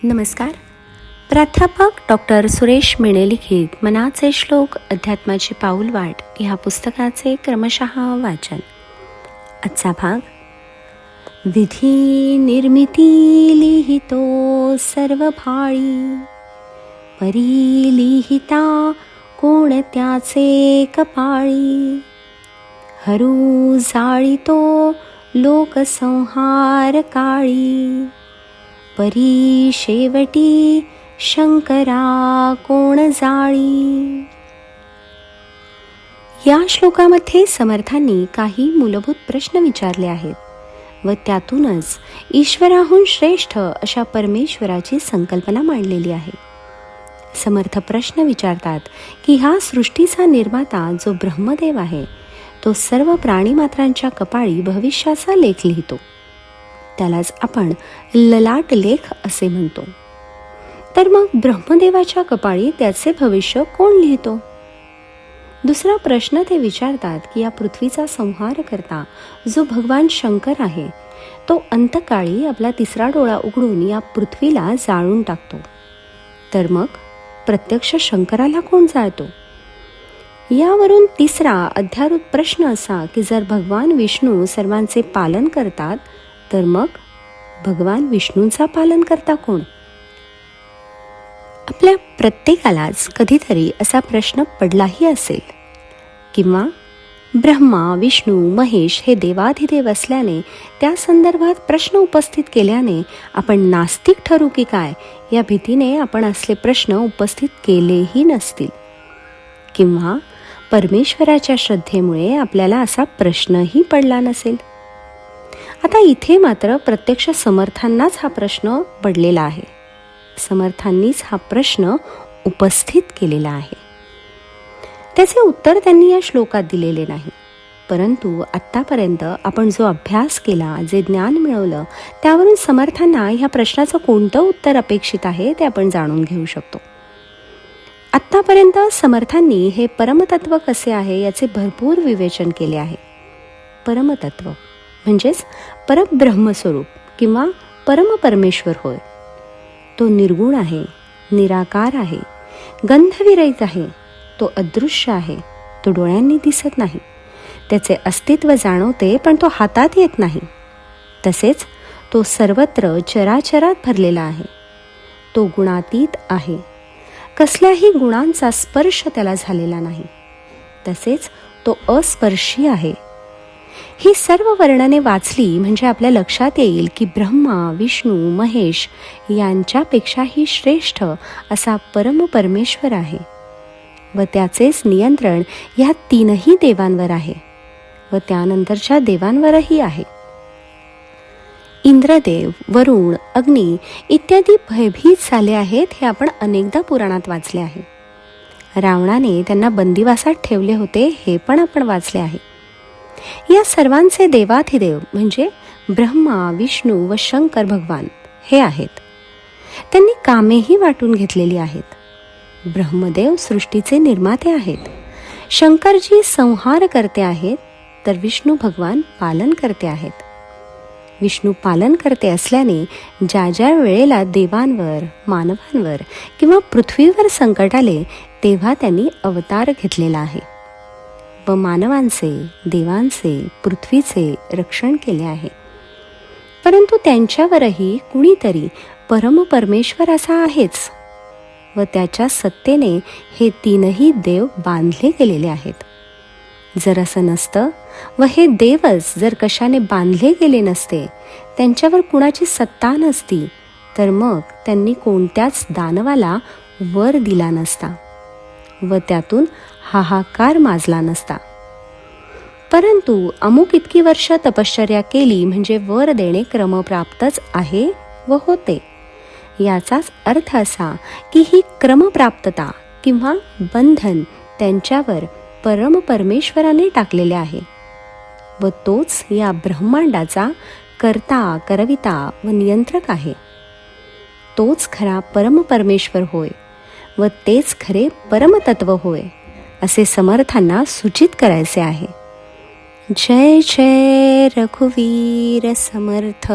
नमस्कार. प्राध्यापक डॉक्टर सुरेश मेणे लिखित मनाचे श्लोक अध्यात्माची पाऊलवाट ह्या पुस्तकाचे क्रमशः वाचन. आजचा भाग. विधी निर्मिती लिहितो सर्व भाळी, परी लिहिता कोणत्याचे कपाळी. हरू जाळितो लोकसंहार काळी, परी शेवटी शंकरा कोण जाळी. या श्लोकामध्ये समर्थांनी काही मूलभूत प्रश्न विचारले आहेत व त्यातूनच ईश्वराहून श्रेष्ठ अशा परमेश्वराची संकल्पना मांडलेली आहे. समर्थ प्रश्न विचारतात की ह्या सृष्टीचा निर्माता जो ब्रह्मदेव आहे तो सर्व प्राणीमात्रांच्या कपाळी भविष्याचा लेख लिहितो. त्यालाच आपण ललाट लेख असे म्हणतो. तर मग ब्रह्मदेवाच्या कपाळी त्याचे भविष्य कोण लिहितो? दुसरा प्रश्न ते विचारतात की या पृथ्वीचा संहार करता जो भगवान शंकर आहे तो अंतकाळी आपला तिसरा डोळा उघडून या पृथ्वीला जाळून टाकतो. तर मग प्रत्यक्ष शंकराला कोण जाळतो? यावरून तिसरा अध्यारूत प्रश्न असा की जर भगवान विष्णू सर्वांचे पालन करतात तर मग भगवान विष्णूंचा पालन करता कोण? आपल्या प्रत्येकालाच कधीतरी असा प्रश्न पडलाही असेल. किंवा ब्रह्मा, विष्णू, महेश हे देवाधिदेव असल्याने त्या संदर्भात प्रश्न उपस्थित केल्याने आपण नास्तिक ठरू की काय या भीतीने आपण असले प्रश्न उपस्थित केलेही नसतील. किंवा परमेश्वराच्या श्रद्धेमुळे आपल्याला असा प्रश्नही पडला नसेल. आता इथे मात्र प्रत्यक्ष समर्थांनाच हा प्रश्न पडलेला आहे. समर्थांनीच हा प्रश्न उपस्थित केलेला आहे. त्याचे उत्तर त्यांनी या श्लोकात दिलेले नाही. परंतु आत्तापर्यंत आपण जो अभ्यास केला, जे ज्ञान मिळवलं, त्यावरून समर्थांना ह्या प्रश्नाचं कोणतं उत्तर अपेक्षित आहे ते आपण जाणून घेऊ शकतो. आत्तापर्यंत समर्थांनी हे परमतत्व कसे आहे याचे भरपूर विवेचन केले आहे. परमतत्व म्हणजेच परब्रह्मस्वरूप किंवा परमपरमेश्वर होय. तो निर्गुण आहे, निराकार आहे, गंधविरहित आहे, तो अदृश्य आहे, तो डोळ्यांनी दिसत नाही, त्याचे अस्तित्व जाणवते पण तो हातात येत नाही. तसेच तो सर्वत्र चराचरात भरलेला आहे. तो गुणातीत आहे, कसल्याही गुणांचा स्पर्श त्याला झालेला नाही. तसेच तो अस्पर्शी आहे. ही सर्व वर्णने वाचली म्हणजे आपल्या लक्षात येईल की ब्रह्मा, विष्णू, महेश यांच्यापेक्षाही श्रेष्ठ असा परमपरमेश्वर आहे व त्याचेच नियंत्रण ह्या तीनही देवांवर आहे व त्यानंतरच्या देवांवरही आहे. इंद्रदेव, वरुण, अग्नी इत्यादी भयभीत झाले आहेत हे आपण अनेकदा पुराणात वाचले आहे. रावणाने त्यांना बंदिवासात ठेवले होते हे पण आपण वाचले आहे. या सर्वांचे देवाधिदेव म्हणजे ब्रह्मा, विष्णू व शंकर भगवान हे आहेत. त्यांनी कामेही वाटून घेतलेली आहेत. ब्रह्मदेव सृष्टीचे निर्माते आहेत, शंकरजी संहार करते आहेत, तर विष्णू भगवान पालन करते आहेत. विष्णू पालन करते असल्याने ज्या ज्या वेळेला देवांवर, मानवांवर किंवा पृथ्वीवर संकट आले तेव्हा त्यांनी अवतार घेतलेला आहे व मानवांचे, देवांचे, पृथ्वीचे रक्षण केले आहे. परंतु त्यांच्यावरही कुणीतरी परमपरमेश्वर असा आहेच व त्याच्या सत्तेने हे तीनही देव बांधले गेलेले आहेत. जर असं नसतं व हे देवच जर कशाने बांधले गेले नसते, त्यांच्यावर कुणाची सत्ता नसती, तर मग त्यांनी कोणत्याच दानवाला वर दिला नसता व त्यातून हाहाकार माजला नसता. परंतु अमुक इतकी वर्ष तपश्चर्या केली म्हणजे वर देणे क्रमप्राप्तच आहे व होते. याचाच अर्थ असा की ही क्रमप्राप्तता किंवा बंधन त्यांच्यावर परमपरमेश्वराने टाकलेले आहे व तोच या ब्रह्मांडाचा कर्ता, करविता व नियंत्रक आहे. तोच खरा परमपरमेश्वर होय व तेच खरे परमतत्व होय असे समर्थांना सूचित करायचे आहे. जय जय रघुवीर समर्थ.